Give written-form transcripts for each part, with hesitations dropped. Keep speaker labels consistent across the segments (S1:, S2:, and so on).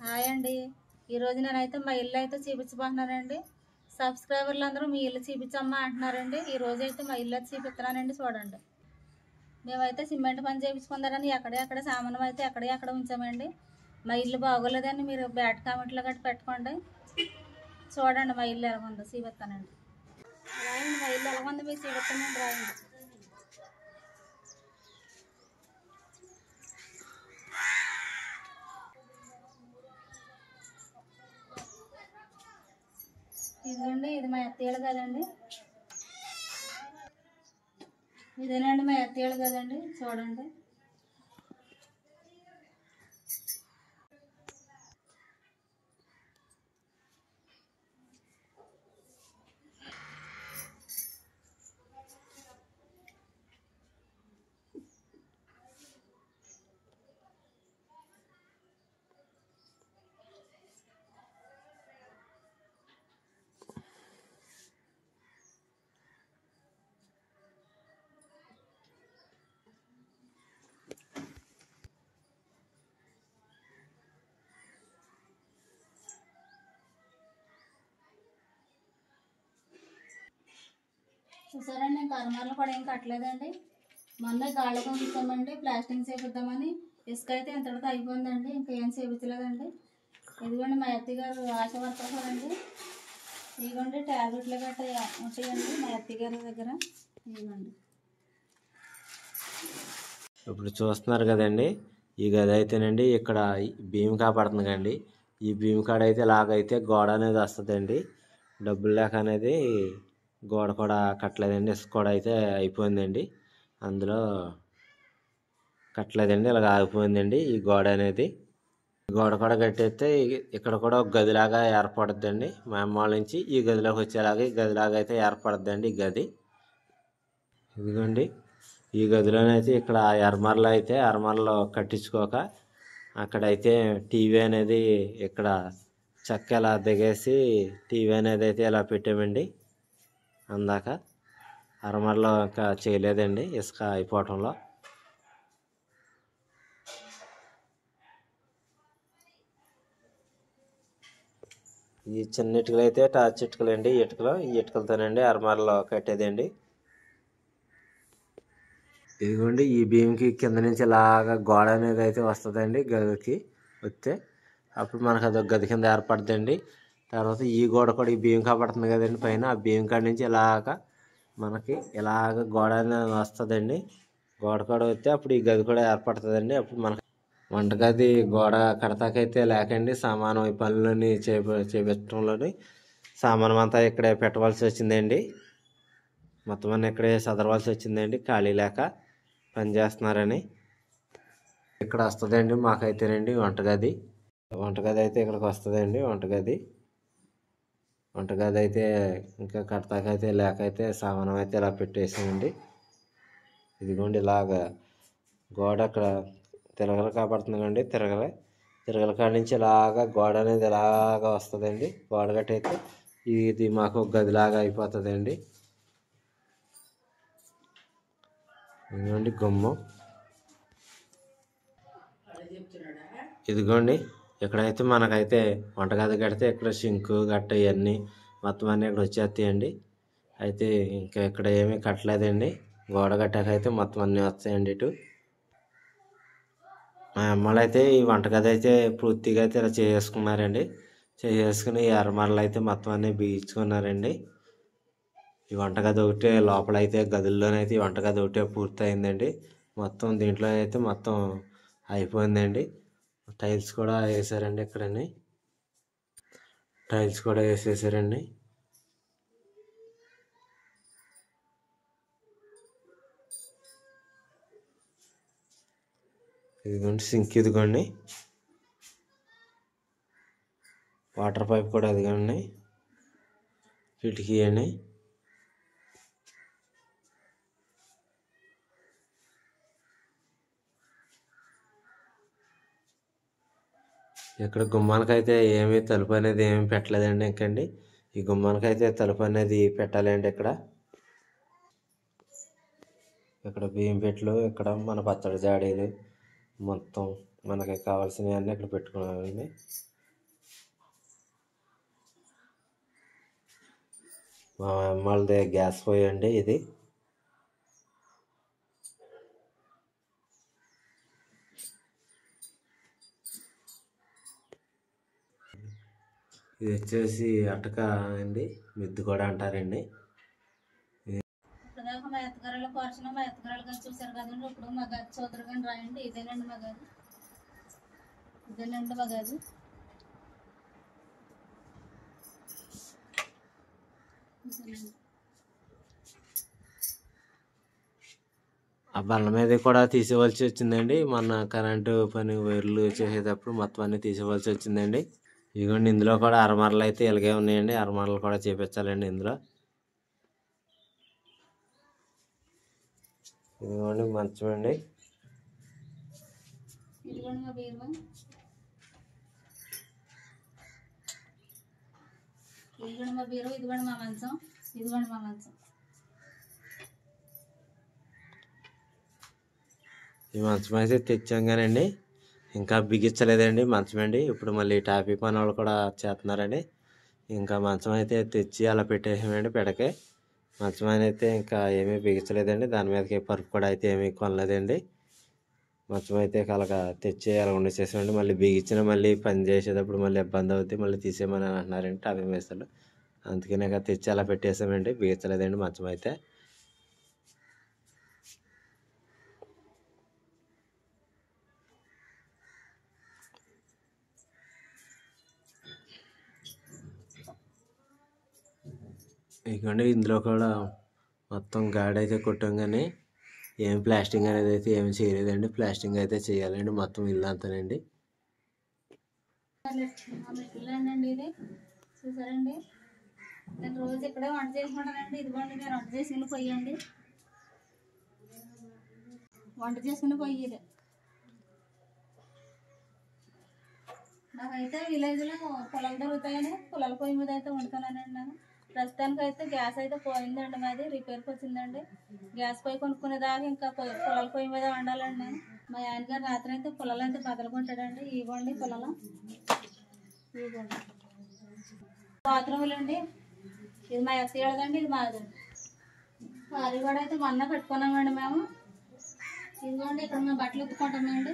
S1: Hi అండి. ఈరోజు నేనైతే మా ఇల్లు అయితే చూపించబోతున్నానండి. సబ్స్క్రైబర్లు అందరూ మీ ఇల్లు చూపించమ్మా అంటున్నారండి. ఈరోజు అయితే మా ఇల్లు అయితే చూపిస్తున్నానండి. చూడండి, మేమైతే సిమెంట్ పని చేయించుకుందారని ఎక్కడే సామానం అయితే అక్కడ ఉంచామండి. మా ఇల్లు బాగోలేదని మీరు బ్యాడ్ కామెంట్లో గట్టి పెట్టుకోండి. చూడండి మా ఇల్లు ఎలా ఉందో చూపిస్తానండి. రాయండి, మా ఇల్లు ఎలా ఉందో మీరు చూపిస్తానండి. రాయండి. ఇదిగోండి, ఇది మా అత్తయ్యలు కదండి. ఇదేనండి మా అత్తయ్యలు కదండి. చూడండి, చూసారండి. ఇంకా అరమార్లు కూడా ఏం కట్టలేదండి. మొన్న గాళ్ళ పంపిస్తామండి ప్లాస్టింగ్ చేపిద్దామని. ఇసుక అయితే ఇంతటితో అయిపోయిందండి. ఇంకా ఏం చేపించలేదండి. ఇదిగోండి మా అత్తయ్య గారు ఆశ వర్కర్ కదండి. ఇదిగోండి ట్యాబ్లెట్లు గట్రా ఉంటాయండి మా అత్తయ్య గారి దగ్గర. ఇదిగోండి.
S2: ఇప్పుడు చూస్తున్నారు కదండి, ఈ గది అయితేనండి ఇక్కడ భీమ్ కాపాడుతుంది కండి. ఈ భీమ్ కాడ అయితే ఇలాగైతే గోడ అనేది వస్తుందండి. డబ్బులు లేక అనేది గోడ కూడా కట్టలేదండి. ఇసుక కూడా అయితే అయిపోయిందండి. అందులో కట్టలేదండి, ఇలాగ ఆగిపోయిందండి ఈ గోడ అనేది. గోడ కూడా కట్టేస్తే ఇక్కడ కూడా ఒక గదిలాగా ఏర్పడుద్దండి. మా అమ్మ వాళ్ళ నుంచి ఈ గదిలోకి వచ్చేలాగా ఈ గదిలాగా అయితే ఏర్పడుద్దండి ఈ గది. ఇదిగోండి, ఈ గదిలోనైతే ఇక్కడ అరమరలో అయితే అరమరలో కట్టించుకోక అక్కడైతే టీవీ అనేది ఇక్కడ చెక్క ఇలా దిగేసి టీవీ అనేది అయితే ఇలా పెట్టామండి. అందాక అరమరలో ఇంకా చేయలేదండి ఇసుక అయిపోవటంలో. ఈ చిన్న ఇటుకలు అయితే టార్చ్ ఇటుకలు అండి. ఈ ఇటుకలతోనండి అరమరలో కట్టేదండి. ఇదిగోండి, ఈ భీమ్కి కింద నుంచి ఇలాగా గోడ అనేది అయితే వస్తుందండి. గదికి వస్తే అప్పుడు మనకు అదొక గది కింద ఏర్పడుతుందండి. తర్వాత ఈ గోడ కూడా ఈ భీమ్ కాపాడుతుంది కదండి పైన, ఆ భీమ్ కాడ నుంచి ఇలాగ మనకి ఇలాగ గోడ అనేది వస్తుందండి. గోడ కూడా వస్తే అప్పుడు ఈ గది కూడా ఏర్పడుతుందండి. అప్పుడు మనకి వంటగది గోడ కడతాకైతే లేకండి సామాను ఈ పనులని చేపించడంలోని సామానం అంతా ఇక్కడే పెట్టవలసి వచ్చిందండి. మొత్తం అన్నీ ఇక్కడే చదవలసి వచ్చిందండి ఖాళీ లేక పని చేస్తున్నారని. ఇక్కడ వస్తుందండి మాకైతేనండి వంటగది అయితే ఇక్కడికి వస్తుందండి. వంటగది అయితే ఇంకా కడతాకైతే లేకైతే సామానం అయితే ఇలా పెట్టేసామండి. ఇదిగోండి, ఇలాగ గోడ అక్కడ తిరగలు కాపాడుతుందండి. తిరగల కాడి నుంచి ఇలాగ గోడ అనేది ఇలాగ వస్తుందండి. గోడ కట్టయితే ఇది మాకు గదిలాగా అయిపోతుందండి. ఇదిగోండి గుమ్మం. ఇదిగోండి, ఇక్కడైతే మనకైతే వంటగది కడితే ఇక్కడ సింకు గట్ట ఇవన్నీ మొత్తం అన్నీ ఇక్కడ వచ్చేస్తాయండి. అయితే ఇంకా ఇక్కడ ఏమీ కట్టలేదండి. గోడ కట్టాకైతే మొత్తం అన్నీ వస్తాయండి ఇటు. మా అమ్మలు అయితే ఈ వంటగది అయితే పూర్తిగా అయితే ఇలా చేసుకున్నారండి. చేసుకుని ఈ అరమరలు అయితే మొత్తం అన్నీ బిగించుకున్నారండి. ఈ వంటగది ఒకటే లోపలైతే గదుల్లోనైతే ఈ వంటగది ఒకటే పూర్తి అయిందండి. మొత్తం దీంట్లో అయితే మొత్తం అయిపోయిందండి. టైల్స్ కూడా వేసారండి. ఇక్కడని టైల్స్ కూడా వేసేసారండి. ఇదిగోండి సింక్, ఇదిగోండి వాటర్ పైప్ కూడా ఇదిగోండి, కిటికీ అండి. ఇక్కడ గుమ్మానికైతే ఏమీ తలుపు అనేది ఏమీ పెట్టలేదండి ఇంకండి. ఈ గుమ్మానికైతే తలుపు అనేది పెట్టాలండి. ఇక్కడ బియ్యం పెట్లు, ఇక్కడ మన పచ్చడి జాడీలు మొత్తం మనకి కావాల్సినవి అన్నీ ఇక్కడ పెట్టుకున్నామండి. మా అమ్మలది గ్యాస్ పొయ్యి అండి ఇది. ఇది వచ్చేసి అటక అండి, మిద్దు కూడా అంటారండి.
S1: ఇప్పుడు దాకా మా ఎత్తగారులో పోర్చిన మా ఎత్తగారులు కానీ చూసారు కదండి. ఇప్పుడు మా గది చూద్దరు కానీ రాయండి. ఇదేనండి మా గది, ఇదేనండి మా గది.
S2: ఆ బల్ల మీద కూడా తీసేవలసి వచ్చిందండి. మొన్న కరెంటు పని వైర్లు చేసేటప్పుడు మొత్తం అన్నీ తీసేవలసి వచ్చిందండి. ఇదిగోండి ఇందులో కూడా అరమరలు అయితే ఇలాగే ఉన్నాయండి. అరమరలు కూడా చేపించాలండి ఇందులో. ఇదిగోండి మంచం అండి.
S1: ఇదిగోండి మా బీరువా, ఇదిగోండి మా బీరువా, ఇదిగోండి మా మంచం, ఇదిగోండి మా మంచం.
S2: ఈ మంచం అయితే తెచ్చాం కానండి ఇంకా బిగించలేదండి మంచం అండి. ఇప్పుడు మళ్ళీ టాపీ పని వాళ్ళు కూడా చేస్తున్నారండి. ఇంకా మంచం అయితే తెచ్చి అలా పెట్టేసామండి పెడకే. మంచం అయితే ఇంకా ఏమీ బిగించలేదండి. దాని మీదకి పరుపు కూడా అయితే ఏమీ కొనలేదండి. మంచం అయితే అలాగా తెచ్చి అలా ఉండేసేసామండి. మళ్ళీ బిగించిన మళ్ళీ పని చేసేటప్పుడు మళ్ళీ ఇబ్బంది అవుతుంది, మళ్ళీ తీసేయమని అంటున్నారండి టాపీ మేస్తలు. అందుకని ఇక తెచ్చి అలా పెట్టేసామండి, బిగించలేదండి మంచం అయితే. ఇదిగోండి ఇందులో కూడా మొత్తం గాడి అయితే కొట్టాం కానీ ఏం ప్లాస్టింగ్ అనేది అయితే ఏమి చేయలేదండి. ప్లాస్టింగ్ అయితే చేయాలండి మొత్తం ఇల్లు అంతానండి.
S1: ఇల్లండి ఇది చూసారండి. నేను రోజు ఇక్కడే వంట చేసుకుంటానండి. ఇదిగోండి నేను వంట చేసుకుని పొయ్యండి, వంట చేసుకుని పొయ్యి ఇది. నాకైతే విలేజ్లో పొలాలు దొరుకుతాయని పొలాల పొయ్యి మీద అయితే వండుతానండి నేను. ప్రస్తుతానికి అయితే గ్యాస్ అయితే పోయిందండి, మాది రిపేర్కి వచ్చిందండి. గ్యాస్ పొయ్యి కొనుక్కునేదాకా ఇంకా పొలాల పొయ్యి మీద వండాలండి నేను. మా ఆయన గారు రాత్రి అయితే పొలాలు అయితే బదలుకుంటాడండి. ఇవ్వండి పొలాలు, ఇవ్వండి బాత్రూములు అండి. ఇది మా ఎత్తేళ్ళదండి, ఇది మాది. అది కూడా అయితే మొన్న పెట్టుకున్నామండి మేము. ఇదిగోండి ఇక్కడ మేము బట్టలు ఉత్తుకుంటామండి.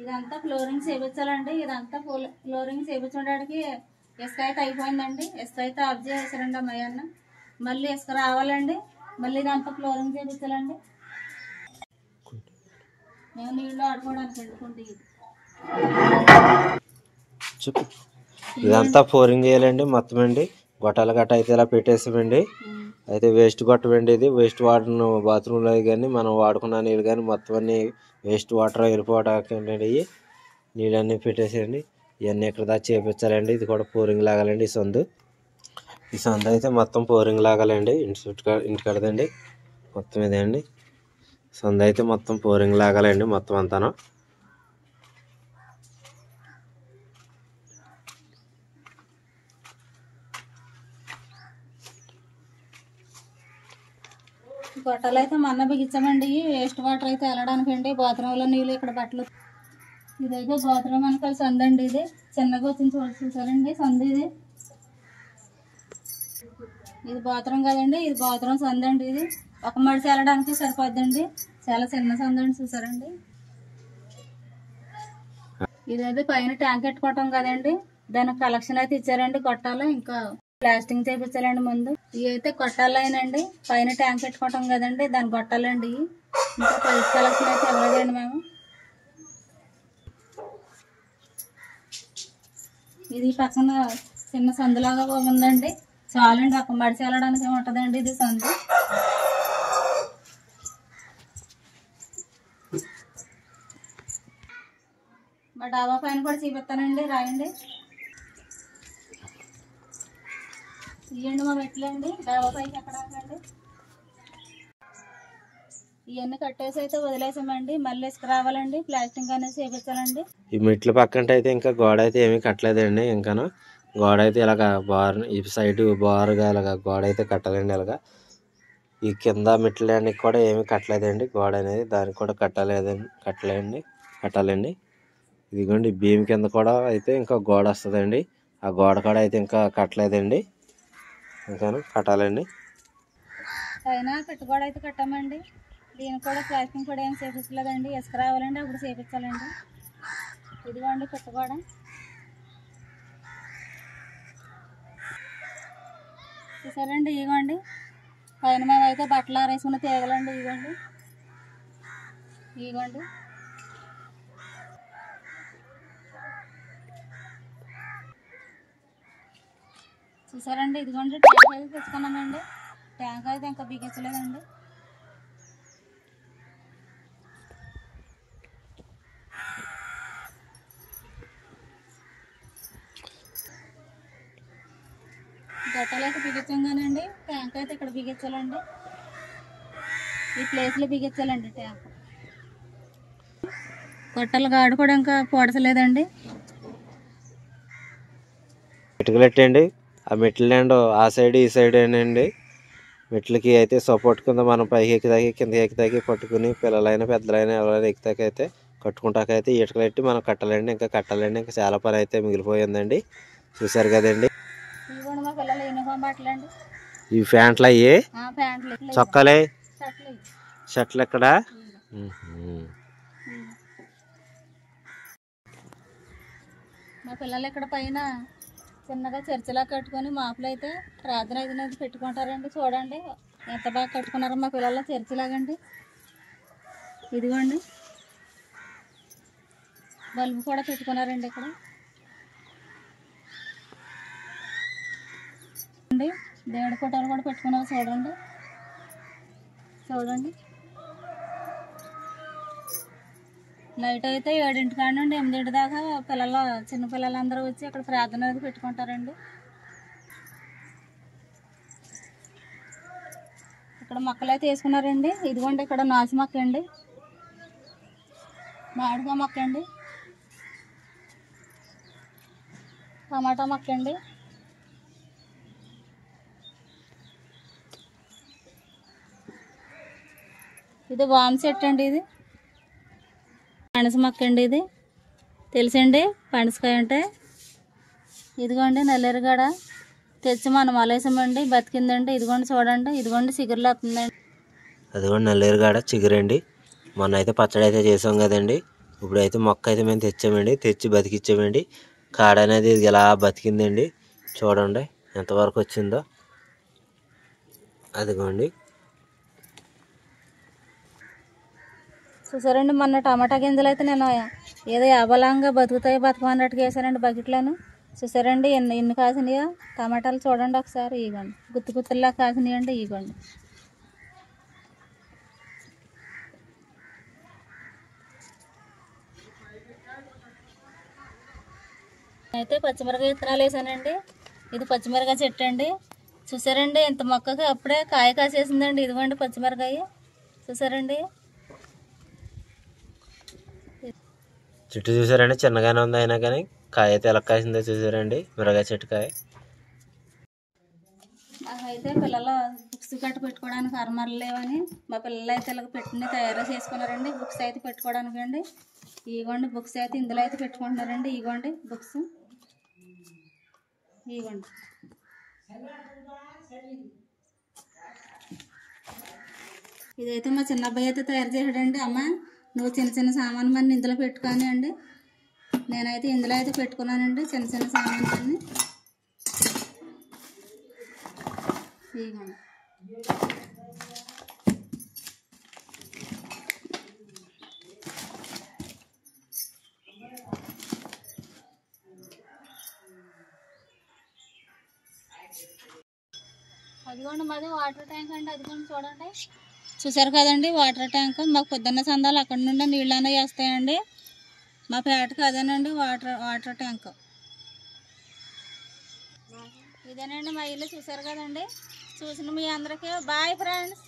S1: ఇదంతా ఫ్లోరింగ్ చేయించాలండి. ఇదంతా ఫ్లోరింగ్ చేయించడానికి ఇసుక అయితే అయిపోయిందండి. ఇసుక అయితే ఆఫ్ చేసారండి అమ్మాయి అన్న. మళ్ళీ ఇసుక రావాలండి, మళ్ళీ ఇదంతా ఫ్లోరింగ్ చేయించాలండి. మేము నీళ్ళు ఆడుకోవడానికి వెళ్ళుకుంటే
S2: చెప్పు. ఇదంతా ఫ్లోరింగ్ చేయాలండి మొత్తం అండి. గొట్టాల గట్ట అయితే ఇలా పెట్టేసామండి. అయితే వేస్ట్ గొట్టమండి ఇది. వేస్ట్ వాటర్ బాత్రూంలో కానీ మనం వాడుకున్న నీళ్ళు కానీ మొత్తం అన్నీ వేస్ట్ వాటర్ వెళ్ళిపోవడానికి అండి. నీళ్ళన్నీ పెట్టేసేయండి. ఇవన్నీ ఇక్కడ దాకా చేపించాలండి. ఇది కూడా ఫ్లోరింగ్ లాగాలండి. ఈ సందు అయితే మొత్తం ఫ్లోరింగ్ లాగాలండి. ఇంటి కడదండి మొత్తం ఇదే అండి. సందు అయితే మొత్తం ఫ్లోరింగ్ లాగాలండి మొత్తం అంతాను.
S1: గొట్టాలు అయితే మొన్న బిగించామండి. వేస్ట్ వాటర్ అయితే వెళ్ళడానికి అండి. బాత్రూంలో నీళ్ళు ఇక్కడ బట్టలు. ఇదైతే బాత్రూమ్ వెనకాల సందు అండి. ఇది చిన్నగా వచ్చింది చూసారండి సందు. ఇది బాత్రూమ్ కదండి, ఇది బాత్రూమ్ సందు అండి. ఇది ఒక మడిచి వెళ్ళడానికి సరిపోద్దండి. చాలా చిన్న సందు అండి చూసారండి. ఇదైతే పైన ట్యాంక్ పెట్టుకోవటం కదండి, దానికి కలెక్షన్ అయితే ఇచ్చారండి. కొట్టాలి ఇంకా ప్లాస్టింగ్ చేయించాలండి ముందు. ఇవి అయితే కొట్టాలనండి. పైన ట్యాంక్ పెట్టుకోవటం కదండి, దాన్ని కొట్టాలండి. ఇంకా పైప్ కలెక్షన్ అయితే ఇవ్వలేదండి మేము. ఇది పక్కన చిన్న సందులాగా ఉందండి. చాలండి ఒక మడిచి వెళ్ళడానికి ఉంటుందండి ఇది సందు. మా డాబా పైన కూడా చూపిస్తానండి, రాయండి. ఇవ్వండి మా మెట్లండి డాబా పైకి ఎక్కడాకండి. ఇవన్నీ కట్టేసి అయితే వదిలేసామండి. మళ్ళీ ఇసుక రావాలండి, ప్లాస్టింగ్ అనేది చేపించాలండి.
S2: ఈ మెట్ల పక్కంట అయితే ఇంకా గోడ అయితే ఏమీ కట్టలేదండి. ఇంకాను గోడ అయితే ఇలాగ బార్ ఈ సైడ్ బారుగా ఇలాగ గోడ అయితే కట్టాలండి. ఇలాగా ఈ కింద మెట్లడానికి కూడా ఏమీ కట్టలేదండి గోడ అనేది. దానికి కూడా కట్టాలండి. ఇదిగోండి భీమ్ కింద కూడా అయితే ఇంకా గోడ వస్తుందండి. ఆ గోడ కూడా అయితే ఇంకా కట్టలేదండి. ఇంకాను కట్టాలండి.
S1: పైన పెట్టుకోవడం అయితే కట్టామండి. దీనికి కూడా ప్లాస్టింగ్ కూడా ఏం చేపించలేదండి. ఇసుక రావాలండి, అప్పుడు చేపించాలండి. ఇదిగోండి పెట్టుకోవడం. చూసారండి, ఇదిగోండి పైన మేమైతే బట్టలు ఆరేసుకున్న తీగలండి. ఇదిగోండి ఇదిగోండి చూసారండి. ఇదిగోండి ట్యాంక్ అయితే తెచ్చుకున్నామండి. ట్యాంక్ అయితే ఇంకా బిగించలేదండి. గట్టలు అయితే బిగించంగానండి ట్యాంక్ అయితే ఇక్కడ బిగించాలండి. ఈ ప్లేస్లో బిగించాలండి ట్యాంక్. గట్టలు గాడు కూడా ఇంకా పొడసలేదండి.
S2: మెట్టుకులు పెట్టండి. ఆ మెట్లు అండి ఆ సైడ్ ఈ సైడ్ అండి. మెట్లకి అయితే సపోర్ట్ కింద మనం పైకి ఎక్కుతాకి కిందకి ఎక్కుతాకి పట్టుకుని పిల్లలైనా పెద్దలైనా ఎవరైనా ఎక్కుతాకైతే కట్టుకుంటాకైతే ఇటుకలు పెట్టి మనం కట్టాలండి. ఇంకా కట్టాలండి. ఇంకా చాలా పని అయితే మిగిలిపోయిందండి. చూసారు కదండి.
S1: ఇదిగోండి మా పిల్లల యూనిఫామ్ బట్టలు అండి.
S2: ఈ ప్యాంట్లు అయ్యి
S1: ప్యాంట్లు
S2: చొక్కాలే షర్ట్లు ఎక్కడ
S1: మా పిల్లలు ఇక్కడ పైన చిన్నగా చర్చిలా కట్టుకొని మాపులు అయితే ప్రార్థన అయితే పెట్టుకుంటారండి. చూడండి ఎంత బాగా కట్టుకున్నారో మా పిల్లల చర్చిలాగండి. ఇదిగోండి బల్బు కూడా పెట్టుకున్నారండి ఇక్కడ. దేవుడి ఫోటోలు కూడా పెట్టుకున్నారు. చూడండి చూడండి. నైట్ అయితే 7 కాడ నుండి 8 దాకా చిన్న పిల్లలందరూ వచ్చి అక్కడ ప్రార్థన అది పెట్టుకుంటారండి. ఇక్కడ మొక్కలు అయితే వేసుకున్నారండి. ఇదిగోండి ఇక్కడ నాచు మొక్క అండి, మామిడికాయ మొక్క అండి, టమాటా మొక్క అండి, ఇది వామ చెట్టు అండి, ఇది పనస మొక్క అండి, ఇది తెలుసండి పనసకాయ అంటే. ఇదిగోండి నల్లేరుగడ తెచ్చి మనం అలేసామండి, బతికిందండి. ఇదిగోండి చూడండి, ఇదిగోండి చిగురులు వస్తుందండి.
S2: అదిగోండి నల్లేరుగడ చిగురండి. మొన్న అయితే పచ్చడి అయితే చేసాం కదండి. ఇప్పుడైతే మొక్క అయితే మేము తెచ్చామండి, తెచ్చి బతికిచ్చామండి. కాడ అనేది ఇలా బతికిందండి. చూడండి ఎంతవరకు వచ్చిందో. అదిగోండి
S1: చూసారండి. మొన్న టమాటా గింజలు అయితే నేను ఏదో యాబలంగా బతుకమన్నట్టుగా వేసానండి బకెట్లను. చూసారండి ఎన్ని కాసినాయో టమాటాలు. చూడండి ఒకసారి, ఇగోండి గుత్తు గుత్తుల్లా కాసినాయండి. ఇగోండి అయితే పచ్చిమిరకాయ విత్తనాలు వేసానండి. ఇది పచ్చిమిరకాయ చెట్టు అండి. చూసారండి ఇంత మొక్కకి అప్పుడే కాయ కాసేసిందండి. ఇదిగోండి పచ్చిమిరకాయ చూసారండి.
S2: చెట్టు చూసారండి, చిన్నగానే ఉంది అయినా కానీ కాయ అయితే ఎలా కాసిందో చూసారండి. మిరగాయ చెట్టు కాయ.
S1: అయితే పిల్లలు బుక్స్ కట్టు పెట్టుకోవడానికి అరమరలు లేవని మా పిల్లలు అయితే ఇలా పెట్టిన తయారు చేసుకున్నారండి. బుక్స్ అయితే పెట్టుకోవడానికి అండి. ఇగోండి బుక్స్ అయితే ఇందులో అయితే పెట్టుకుంటున్నారండి. ఇగోండి బుక్స్, ఇగోండి ఇదైతే మా చిన్న అబ్బాయి అయితే తయారు చేశాడండి. అమ్మ నువ్వు చిన్న చిన్న సామాను మరి ఇందులో పెట్టుకొని అండి. నేనైతే ఇందులో అయితే పెట్టుకున్నానండి చిన్న చిన్న సామాన్లు అన్నీ. ఇదిగోండి అదిగోండి మాది వాటర్ ట్యాంక్ అండి. అదిగోండి చూడండి, చూసారు కదండి వాటర్ ట్యాంక్. మాకు పొద్దున్న సందాలు అక్కడ నుండి నీళ్ళు అనేవి వస్తాయండి. మా పేటకు అదేనండి వాటర్ ట్యాంక్. ఇదేనండి మా ఇల్లు. చూసారు కదండి. చూసిన మీ అందరికీ బాయ్ ఫ్రెండ్స్.